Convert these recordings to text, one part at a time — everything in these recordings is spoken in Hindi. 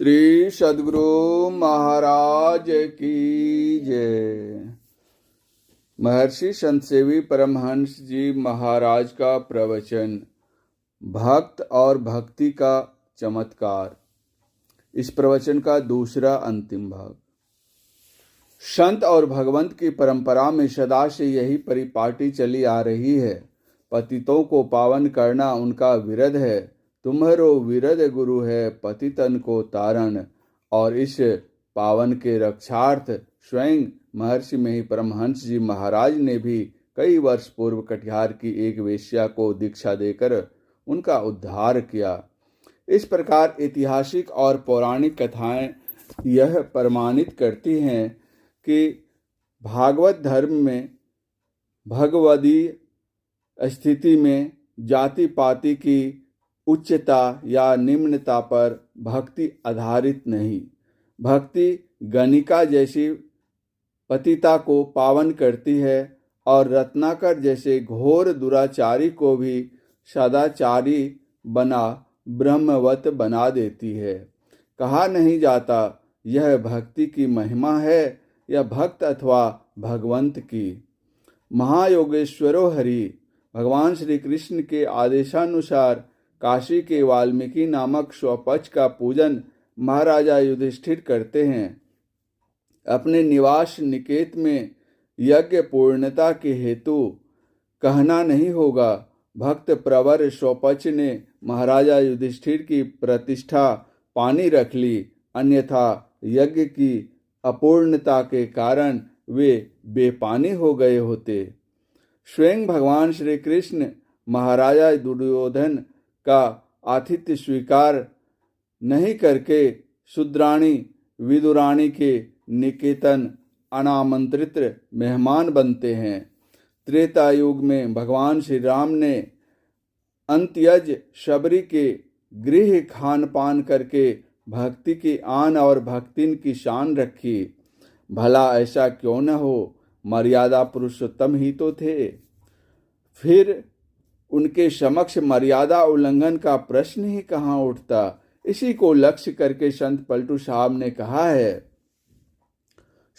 श्री सद्गुरु महाराज की जय। महर्षि संत सेवी परमहंस जी महाराज का प्रवचन, भक्त और भक्ति का चमत्कार। इस प्रवचन का दूसरा अंतिम भाग। संत और भगवंत की परंपरा में सदा से यही परिपाटी चली आ रही है। पतितों को पावन करना उनका विरध है। तुम्हारो विरध गुरु है पतितन को तारण। और इस पावन के रक्षार्थ स्वयं महर्षि में ही परमहंस जी महाराज ने भी कई वर्ष पूर्व कटिहार की एक वेश्या को दीक्षा देकर उनका उद्धार किया। इस प्रकार ऐतिहासिक और पौराणिक कथाएं यह प्रमाणित करती हैं कि भागवत धर्म में भगवदीय स्थिति में जाति पाति की उच्चता या निम्नता पर भक्ति आधारित नहीं। भक्ति गणिका जैसी पतिता को पावन करती है और रत्नाकर जैसे घोर दुराचारी को भी सदाचारी बना ब्रह्मवत बना देती है। कहा नहीं जाता यह भक्ति की महिमा है या भक्त अथवा भगवंत की। महायोगेश्वरो हरि भगवान श्री कृष्ण के आदेशानुसार काशी के वाल्मीकि नामक स्वपच का पूजन महाराजा युधिष्ठिर करते हैं। अपने निवास निकेत में यज्ञ पूर्णता के हेतु कहना नहीं होगा, भक्त प्रवर स्वपच ने महाराजा युधिष्ठिर की प्रतिष्ठा पानी रख ली, अन्यथा यज्ञ की अपूर्णता के कारण वे बेपानी हो गए होते। स्वयं भगवान श्री कृष्ण महाराजा दुर्योधन का आतिथ्य स्वीकार नहीं करके शूद्राणी विदुराणी के निकेतन अनामंत्रित मेहमान बनते हैं। त्रेता युग में भगवान श्री राम ने अंत्यज शबरी के गृह खान पान करके भक्ति की आन और भक्तिन की शान रखी। भला ऐसा क्यों न हो, मर्यादा पुरुषोत्तम ही तो थे। फिर उनके समक्ष मर्यादा उल्लंघन का प्रश्न ही कहाँ उठता। इसी को लक्ष्य करके संत पलटू साहब ने कहा है,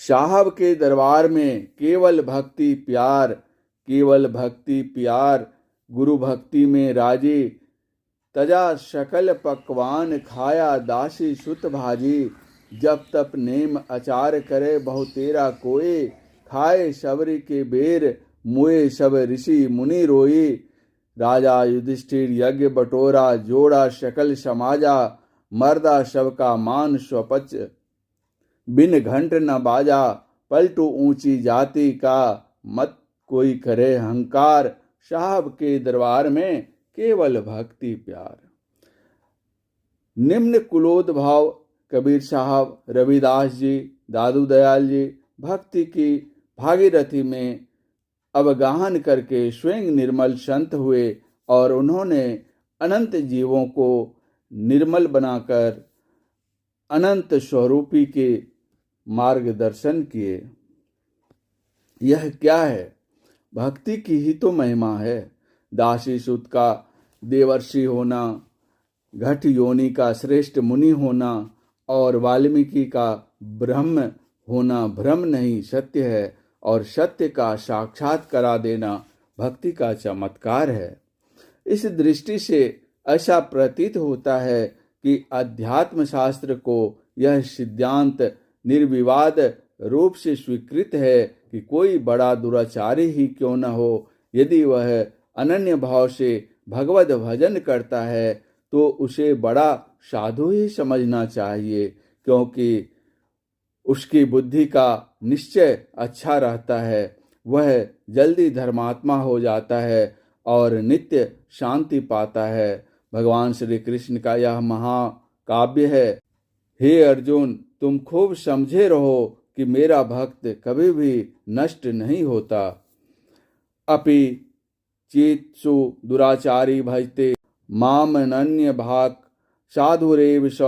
साहब के दरबार में केवल भक्ति प्यार, केवल भक्ति प्यार, गुरु भक्ति में राजी, तजा शकल पकवान खाया दासी सुत भाजी, जब तप नेम अचार करे बहु तेरा कोई, खाए शबरी के बेर मुए सब ऋषि मुनि रोई। राजा युधिष्ठिर यज्ञ बटोरा जोड़ा शकल समाजा, मर्दा शव का मान स्वपच बिन घंट न बाजा, पलटू ऊंची जाति का मत कोई करे हंकार, साहब के दरबार में केवल भक्ति प्यार। निम्न कुलोद्भाव कबीर साहब, रविदास जी, दादू दयाल जी भक्ति की भागीरथी में अवगाहन करके स्वयं निर्मल संत हुए और उन्होंने अनंत जीवों को निर्मल बनाकर अनंत स्वरूपी के मार्गदर्शन किए। यह क्या है? भक्ति की ही तो महिमा है। दासी सुत का देवर्षि होना, घट योनि का श्रेष्ठ मुनि होना और वाल्मीकि का ब्रह्म होना भ्रम नहीं सत्य है, और सत्य का साक्षात करा देना भक्ति का चमत्कार है। इस दृष्टि से ऐसा प्रतीत होता है कि अध्यात्म शास्त्र को यह सिद्धांत निर्विवाद रूप से स्वीकृत है कि कोई बड़ा दुराचारी ही क्यों न हो, यदि वह अनन्य भाव से भगवत भजन करता है तो उसे बड़ा साधु ही समझना चाहिए, क्योंकि उसकी बुद्धि का निश्चय अच्छा रहता है, वह जल्दी धर्मात्मा हो जाता है और नित्य शांति पाता है। भगवान श्री कृष्ण का यह महाकाव्य है। हे अर्जुन, तुम खूब समझे रहो कि मेरा भक्त कभी भी नष्ट नहीं होता। अपि चेत्सु दुराचारी भजते मामनन्य भाक्, साधुरेव स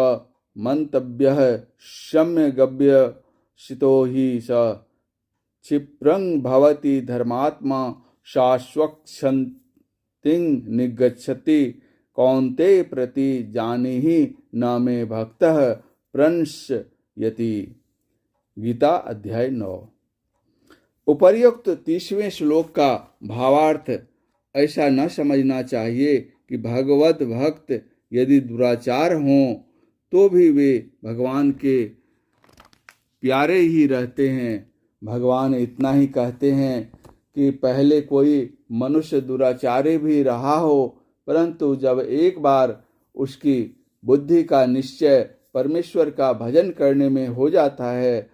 मंतव्यः सम्यगभ्यसितो हि स, क्षिप्रं भवति धर्मात्मा शाश्वतशन्तिं निगच्छति, कौन्तेय प्रति जानीहि न मे भक्तः, प्रणश्यति। गीता अध्याय 9। उपर्युक्त 30वें श्लोक का भावार्थ ऐसा न समझना चाहिए कि भगवत भक्त यदि दुराचार हों तो भी वे भगवान के प्यारे ही रहते हैं। भगवान इतना ही कहते हैं कि पहले कोई मनुष्य दुराचारी भी रहा हो, परंतु जब एक बार उसकी बुद्धि का निश्चय परमेश्वर का भजन करने में हो जाता है,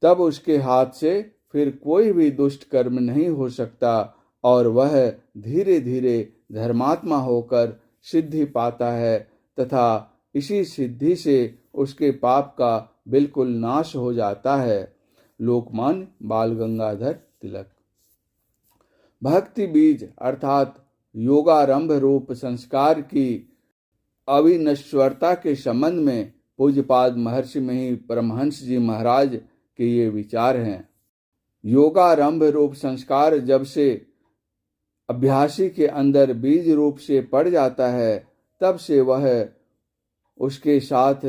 तब उसके हाथ से फिर कोई भी दुष्ट कर्म नहीं हो सकता और वह धीरे धीरे धर्मात्मा होकर सिद्धि पाता है तथा इसी सिद्धि से उसके पाप का बिल्कुल नाश हो जाता है। लोकमान्य बाल गंगाधर तिलक। भक्ति बीज अर्थात योगारंभ रूप संस्कार की अविनश्वरता के संबंध में पूज्यपाद महर्षि मही परमहंस जी महाराज के ये विचार हैं। योगारंभ रूप संस्कार जब से अभ्यासी के अंदर बीज रूप से पड़ जाता है, तब से वह उसके साथ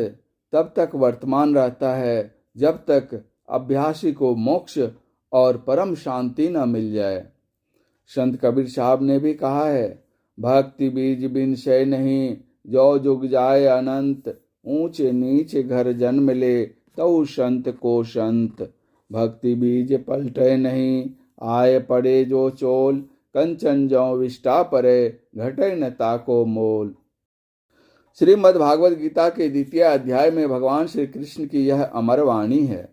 तब तक वर्तमान रहता है जब तक अभ्यासी को मोक्ष और परम शांति न मिल जाए। संत कबीर साहब ने भी कहा है, भक्ति बीज बिन शय नहीं, जो जुग जाए अनंत, ऊंचे नीचे घर जन्म ले, तऊ संत को संत। भक्ति बीज पलटे नहीं, आए पड़े जो चोल, कंचन जो विष्टा परे, घटे न ताको मोल। श्रीमद् भागवत गीता के 2 अध्याय में भगवान श्री कृष्ण की यह अमर वाणी है।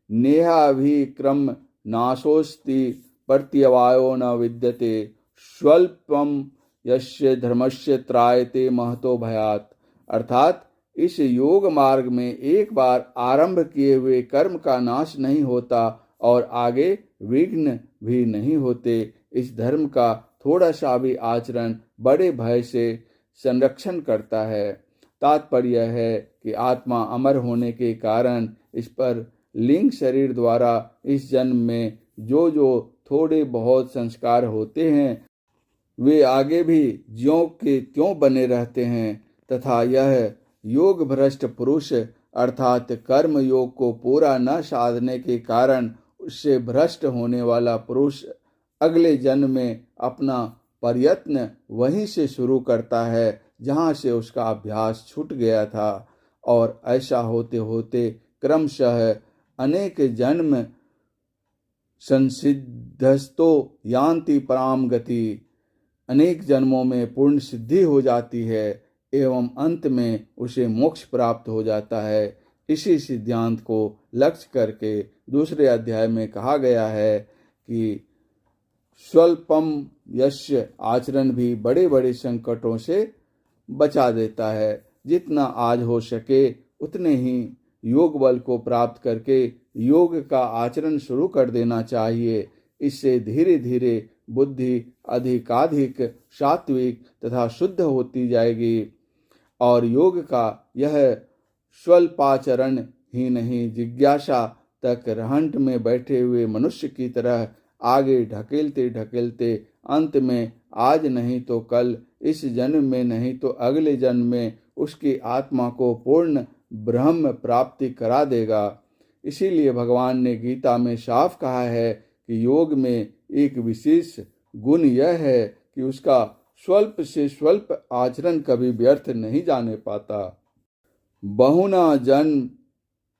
नेहाभिक्रम नाशोस्ति प्रत्यवायो न विद्यते, स्वल्पम यस्य धर्मस्य त्रायते महतो भयात। अर्थात इस योग मार्ग में एक बार आरंभ किए हुए कर्म का नाश नहीं होता और आगे विघ्न भी नहीं होते। इस धर्म का थोड़ा सा भी आचरण बड़े भय से संरक्षण करता है। तात्पर्य है कि आत्मा अमर होने के कारण इस पर लिंग शरीर द्वारा इस जन्म में जो थोड़े बहुत संस्कार होते हैं, वे आगे भी ज्यों के त्यों बने रहते हैं तथा यह योग भ्रष्ट पुरुष अर्थात कर्म योग को पूरा न साधने के कारण उससे भ्रष्ट होने वाला पुरुष अगले जन्म में अपना प्रयत्न वहीं से शुरू करता है जहाँ से उसका अभ्यास छूट गया था और ऐसा होते होते क्रमशः अनेक जन्म संसिद्धस्तो यान्ति पराम गति। अनेक जन्मों में पूर्ण सिद्धि हो जाती है एवं अंत में उसे मोक्ष प्राप्त हो जाता है। इसी सिद्धांत को लक्ष्य करके 2 अध्याय में कहा गया है कि स्वल्पम यस्य आचरण भी बड़े बड़े संकटों से बचा देता है। जितना आज हो सके उतने ही योग बल को प्राप्त करके योग का आचरण शुरू कर देना चाहिए। इससे धीरे धीरे बुद्धि अधिकाधिक सात्विक तथा शुद्ध होती जाएगी और योग का यह स्वल्पाचरण ही नहीं, जिज्ञासा तक रहंट में बैठे हुए मनुष्य की तरह आगे ढकेलते ढकेलते अंत में आज नहीं तो कल, इस जन्म में नहीं तो अगले जन्म में उसकी आत्मा को पूर्ण ब्रह्म प्राप्ति करा देगा। इसीलिए भगवान ने गीता में साफ कहा है कि योग में एक विशेष गुण यह है कि उसका स्वल्प से स्वल्प आचरण कभी व्यर्थ नहीं जाने पाता। बहुना जन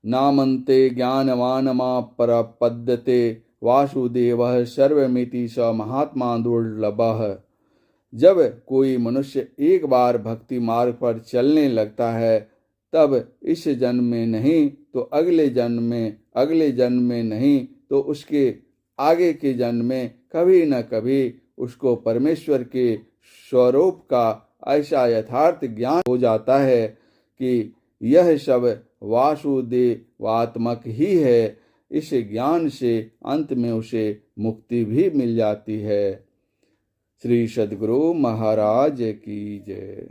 नामन्ते ज्ञानवानमा परपद्यते, वासुदेवः सर्वमिति स महात्मा दुर्लभः। जब कोई मनुष्य एक बार भक्ति मार्ग पर चलने लगता है, तब इस जन्म में नहीं तो अगले जन्म में, अगले जन्म में नहीं तो उसके आगे के जन्म में कभी न कभी उसको परमेश्वर के स्वरूप का ऐसा यथार्थ ज्ञान हो जाता है कि यह सब वासुदेवात्मक ही है। इस ज्ञान से अंत में उसे मुक्ति भी मिल जाती है। श्री सद्गुरु महाराज की जय।